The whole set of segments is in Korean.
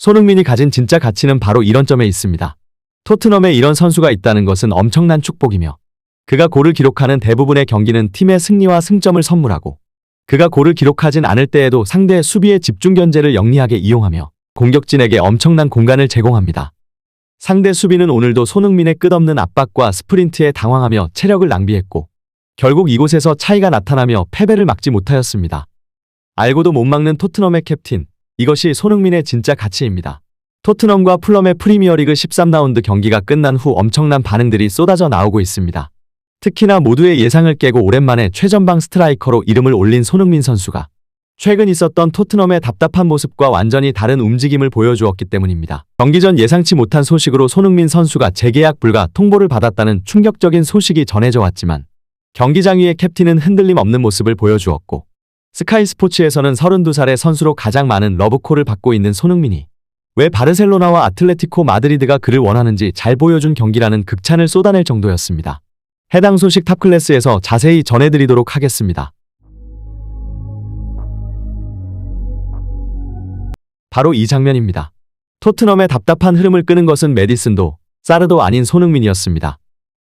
손흥민이 가진 진짜 가치는 바로 이런 점에 있습니다. 토트넘에 이런 선수가 있다는 것은 엄청난 축복이며 그가 골을 기록하는 대부분의 경기는 팀의 승리와 승점을 선물하고 그가 골을 기록하진 않을 때에도 상대의 수비의 집중 견제를 영리하게 이용하며 공격진에게 엄청난 공간을 제공합니다. 상대 수비는 오늘도 손흥민의 끝없는 압박과 스프린트에 당황하며 체력을 낭비했고 결국 이곳에서 차이가 나타나며 패배를 막지 못하였습니다. 알고도 못 막는 토트넘의 캡틴, 이것이 손흥민의 진짜 가치입니다. 토트넘과 풀럼의 프리미어리그 13라운드 경기가 끝난 후 엄청난 반응들이 쏟아져 나오고 있습니다. 특히나 모두의 예상을 깨고 오랜만에 최전방 스트라이커로 이름을 올린 손흥민 선수가 최근 있었던 토트넘의 답답한 모습과 완전히 다른 움직임을 보여주었기 때문입니다. 경기 전 예상치 못한 소식으로 손흥민 선수가 재계약 불가 통보를 받았다는 충격적인 소식이 전해져 왔지만 경기장 위의 캡틴은 흔들림 없는 모습을 보여주었고 스카이 스포츠에서는 32살의 선수로 가장 많은 러브콜을 받고 있는 손흥민이 왜 바르셀로나와 아틀레티코 마드리드가 그를 원하는지 잘 보여준 경기라는 극찬을 쏟아낼 정도였습니다. 해당 소식 탑클래스에서 자세히 전해드리도록 하겠습니다. 바로 이 장면입니다. 토트넘의 답답한 흐름을 끄는 것은 메디슨도 사르도 아닌 손흥민이었습니다.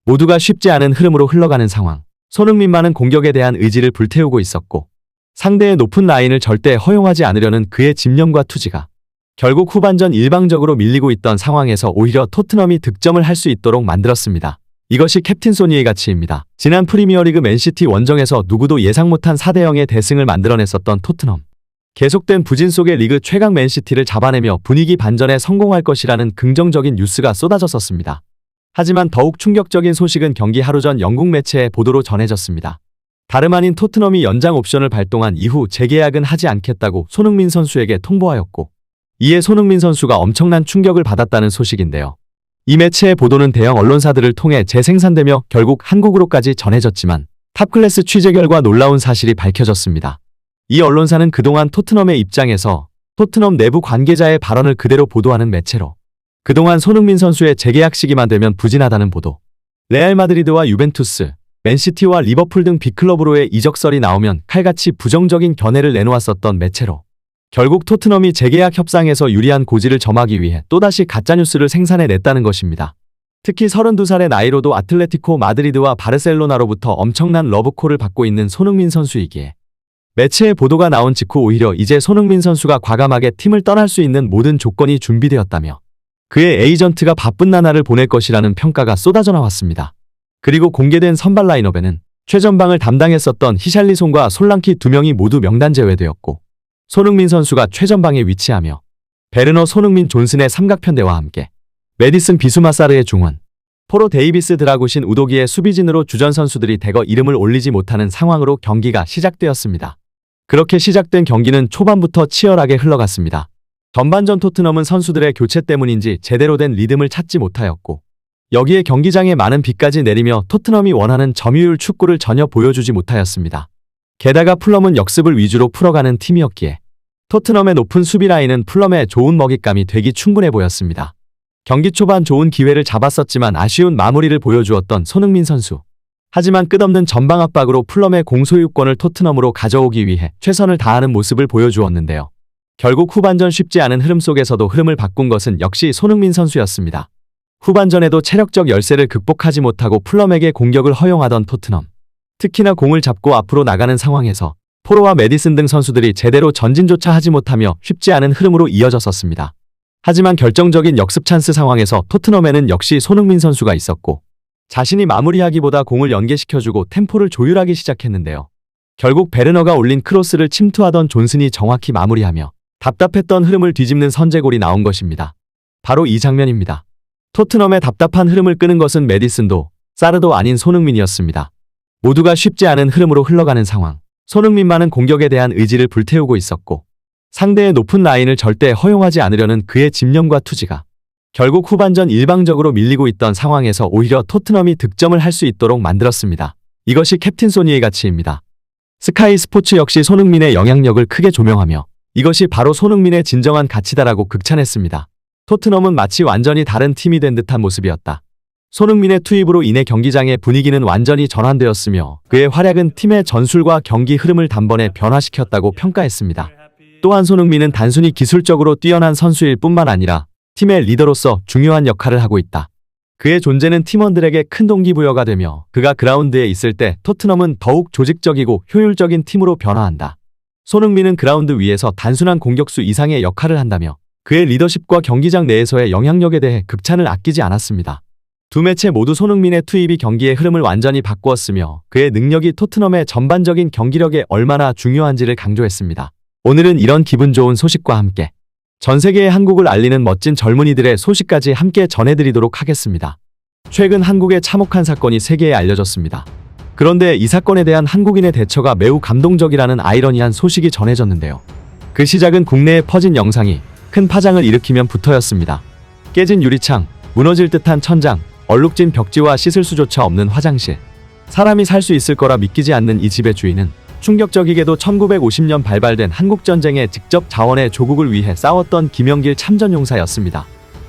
모두가 쉽지 않은 흐름으로 흘러가는 상황. 손흥민만은 공격에 대한 의지를 불태우고 있었고 상대의 높은 라인을 절대 허용하지 않으려는 그의 집념과 투지가 결국 후반전 일방적으로 밀리고 있던 상황에서 오히려 토트넘이 득점을 할 수 있도록 만들었습니다. 이것이 캡틴 소니의 가치입니다. 지난 프리미어리그 맨시티 원정에서 누구도 예상 못한 4대0의 대승을 만들어냈었던 토트넘. 계속된 부진 속에 리그 최강 맨시티를 잡아내며 분위기 반전에 성공할 것이라는 긍정적인 뉴스가 쏟아졌었습니다. 하지만 더욱 충격적인 소식은 경기 하루 전 영국 매체의 보도로 전해졌습니다. 다름 아닌 토트넘이 연장 옵션을 발동한 이후 재계약은 하지 않겠다고 손흥민 선수에게 통보하였고 이에 손흥민 선수가 엄청난 충격을 받았다는 소식인데요. 이 매체의 보도는 대형 언론사들을 통해 재생산되며 결국 한국으로까지 전해졌지만 탑클래스 취재 결과 놀라운 사실이 밝혀졌습니다. 이 언론사는 그동안 토트넘의 입장에서 토트넘 내부 관계자의 발언을 그대로 보도하는 매체로 그동안 손흥민 선수의 재계약 시기만 되면 부진하다는 보도, 레알 마드리드와 유벤투스, 맨시티와 리버풀 등 빅클럽으로의 이적설이 나오면 칼같이 부정적인 견해를 내놓았었던 매체로 결국 토트넘이 재계약 협상에서 유리한 고지를 점하기 위해 또다시 가짜뉴스를 생산해냈다는 것입니다. 특히 32살의 나이로도 아틀레티코 마드리드와 바르셀로나로부터 엄청난 러브콜을 받고 있는 손흥민 선수이기에 매체의 보도가 나온 직후 오히려 이제 손흥민 선수가 과감하게 팀을 떠날 수 있는 모든 조건이 준비되었다며 그의 에이전트가 바쁜 나날을 보낼 것이라는 평가가 쏟아져 나왔습니다. 그리고 공개된 선발 라인업에는 최전방을 담당했었던 히샬리송과 솔랑키 2명이 모두 명단 제외되었고 손흥민 선수가 최전방에 위치하며 베르너 손흥민 존슨의 삼각편대와 함께 메디슨 비수마사르의 중원, 포로 데이비스 드라구신 우도기의 수비진으로 주전 선수들이 대거 이름을 올리지 못하는 상황으로 경기가 시작되었습니다. 그렇게 시작된 경기는 초반부터 치열하게 흘러갔습니다. 전반전 토트넘은 선수들의 교체 때문인지 제대로 된 리듬을 찾지 못하였고 여기에 경기장에 많은 비까지 내리며 토트넘이 원하는 점유율 축구를 전혀 보여주지 못하였습니다. 게다가 풀럼은 역습을 위주로 풀어가는 팀이었기에 토트넘의 높은 수비 라인은 풀럼의 좋은 먹잇감이 되기 충분해 보였습니다. 경기 초반 좋은 기회를 잡았었지만 아쉬운 마무리를 보여주었던 손흥민 선수. 하지만 끝없는 전방 압박으로 풀럼의 공소유권을 토트넘으로 가져오기 위해 최선을 다하는 모습을 보여주었는데요. 결국 후반전 쉽지 않은 흐름 속에서도 흐름을 바꾼 것은 역시 손흥민 선수였습니다. 후반전에도 체력적 열세를 극복하지 못하고 풀럼에게 공격을 허용하던 토트넘. 특히나 공을 잡고 앞으로 나가는 상황에서 포로와 메디슨 등 선수들이 제대로 전진조차 하지 못하며 쉽지 않은 흐름으로 이어졌었습니다. 하지만 결정적인 역습 찬스 상황에서 토트넘에는 역시 손흥민 선수가 있었고 자신이 마무리하기보다 공을 연계시켜주고 템포를 조율하기 시작했는데요. 결국 베르너가 올린 크로스를 침투하던 존슨이 정확히 마무리하며 답답했던 흐름을 뒤집는 선제골이 나온 것입니다. 바로 이 장면입니다. 토트넘의 답답한 흐름을 끄는 것은 메디슨도 사르도 아닌 손흥민이었습니다. 모두가 쉽지 않은 흐름으로 흘러가는 상황. 손흥민만은 공격에 대한 의지를 불태우고 있었고 상대의 높은 라인을 절대 허용하지 않으려는 그의 집념과 투지가 결국 후반전 일방적으로 밀리고 있던 상황에서 오히려 토트넘이 득점을 할 수 있도록 만들었습니다. 이것이 캡틴 소니의 가치입니다. 스카이 스포츠 역시 손흥민의 영향력을 크게 조명하며 이것이 바로 손흥민의 진정한 가치다라고 극찬했습니다. 토트넘은 마치 완전히 다른 팀이 된 듯한 모습이었다. 손흥민의 투입으로 인해 경기장의 분위기는 완전히 전환되었으며 그의 활약은 팀의 전술과 경기 흐름을 단번에 변화시켰다고 평가했습니다. 또한 손흥민은 단순히 기술적으로 뛰어난 선수일 뿐만 아니라 팀의 리더로서 중요한 역할을 하고 있다. 그의 존재는 팀원들에게 큰 동기부여가 되며 그가 그라운드에 있을 때 토트넘은 더욱 조직적이고 효율적인 팀으로 변화한다. 손흥민은 그라운드 위에서 단순한 공격수 이상의 역할을 한다며 그의 리더십과 경기장 내에서의 영향력에 대해 극찬을 아끼지 않았습니다. 두 매체 모두 손흥민의 투입이 경기의 흐름을 완전히 바꾸었으며 그의 능력이 토트넘의 전반적인 경기력에 얼마나 중요한지를 강조했습니다. 오늘은 이런 기분 좋은 소식과 함께 전 세계의 한국을 알리는 멋진 젊은이들의 소식까지 함께 전해드리도록 하겠습니다. 최근 한국의 참혹한 사건이 세계에 알려졌습니다. 그런데 이 사건에 대한 한국인의 대처가 매우 감동적이라는 아이러니한 소식이 전해졌는데요. 그 시작은 국내에 퍼진 영상이 큰 파장을 일으키면부터였습니다. 깨진 유리창, 무너질 듯한 천장, 얼룩진 벽지와 씻을 수조차 없는 화장실. 사람이 살 수 있을 거라 믿기지 않는 이 집의 주인은 충격적이게도 1950년 발발된 한국전쟁의 직접 자원의 조국을 위해 싸웠던 김영길 참전용사였습니다.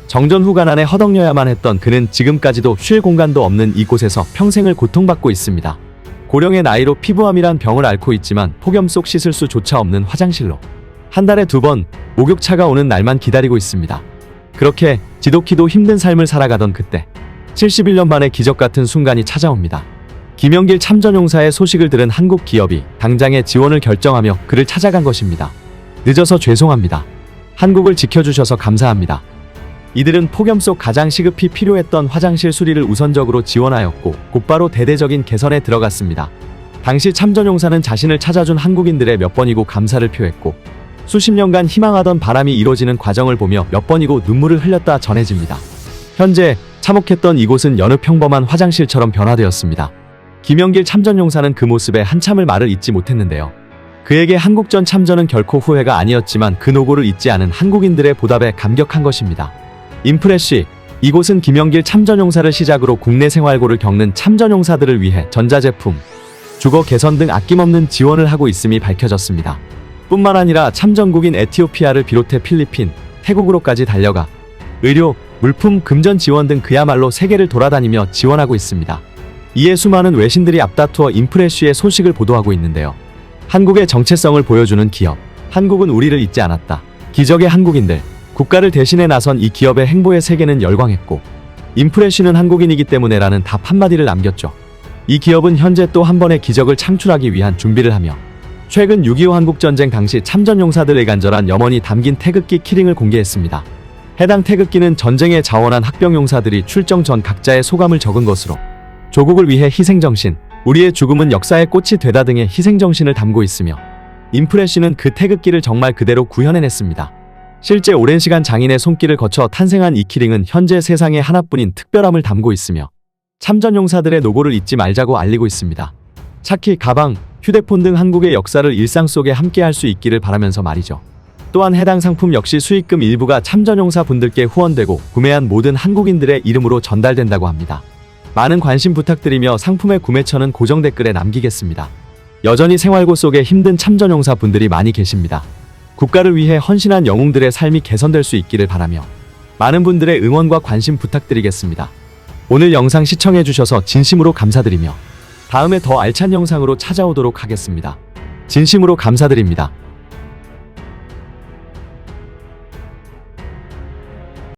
정전 후 가난에 허덕여야만 했던 그는 지금까지도 쉴 공간도 없는 이곳에서 평생을 고통받고 있습니다. 고령의 나이로 피부암이란 병을 앓고 있지만 폭염 속 씻을 수조차 없는 화장실로 한 달에 2번 목욕차가 오는 날만 기다리고 있습니다. 그렇게 지독히도 힘든 삶을 살아가던 그때 71년 만에 기적 같은 순간이 찾아옵니다. 김영길 참전용사의 소식을 들은 한국 기업이 당장의 지원을 결정하며 그를 찾아간 것입니다. 늦어서 죄송합니다. 한국을 지켜주셔서 감사합니다. 이들은 폭염 속 가장 시급히 필요했던 화장실 수리를 우선적으로 지원하였고 곧바로 대대적인 개선에 들어갔습니다. 당시 참전용사는 자신을 찾아준 한국인들의 몇 번이고 감사를 표했고 수십 년간 희망하던 바람이 이루어지는 과정을 보며 몇 번이고 눈물을 흘렸다 전해집니다. 현재 참혹했던 이곳은 여느 평범한 화장실처럼 변화되었습니다. 김영길 참전용사는 그 모습에 한참을 말을 잇지 못했는데요. 그에게 한국전 참전은 결코 후회가 아니었지만 그 노고를 잊지 않은 한국인들의 보답에 감격한 것입니다. 인프레쉬, 이곳은 김영길 참전용사를 시작으로 국내 생활고를 겪는 참전용사들을 위해 전자제품, 주거 개선 등 아낌없는 지원을 하고 있음이 밝혀졌습니다. 뿐만 아니라 참전국인 에티오피아를 비롯해 필리핀, 태국으로까지 달려가 의료, 물품, 금전 지원 등 그야말로 세계를 돌아다니며 지원하고 있습니다. 이에 수많은 외신들이 앞다투어 인프레쉬의 소식을 보도하고 있는데요. 한국의 정체성을 보여주는 기업, 한국은 우리를 잊지 않았다. 기적의 한국인들, 국가를 대신해 나선 이 기업의 행보에 세계는 열광했고 인프레쉬는 한국인이기 때문에라는 답 한마디를 남겼죠. 이 기업은 현재 또 한 번의 기적을 창출하기 위한 준비를 하며 최근 6.25 한국전쟁 당시 참전용사들의 간절한 염원이 담긴 태극기 키링을 공개했습니다. 해당 태극기는 전쟁에 자원한 학병용사들이 출정 전 각자의 소감을 적은 것으로 조국을 위해 희생정신, 우리의 죽음은 역사의 꽃이 되다 등의 희생정신을 담고 있으며 인프레쉬는 그 태극기를 정말 그대로 구현해냈습니다. 실제 오랜 시간 장인의 손길을 거쳐 탄생한 이 키링은 현재 세상에 하나뿐인 특별함을 담고 있으며 참전용사들의 노고를 잊지 말자고 알리고 있습니다. 차키, 가방, 휴대폰 등 한국의 역사를 일상 속에 함께할 수 있기를 바라면서 말이죠. 또한 해당 상품 역시 수익금 일부가 참전용사 분들께 후원되고 구매한 모든 한국인들의 이름으로 전달된다고 합니다. 많은 관심 부탁드리며 상품의 구매처는 고정 댓글에 남기겠습니다. 여전히 생활고 속에 힘든 참전용사 분들이 많이 계십니다. 국가를 위해 헌신한 영웅들의 삶이 개선될 수 있기를 바라며 많은 분들의 응원과 관심 부탁드리겠습니다. 오늘 영상 시청해주셔서 진심으로 감사드리며 다음에 더 알찬 영상으로 찾아오도록 하겠습니다. 진심으로 감사드립니다.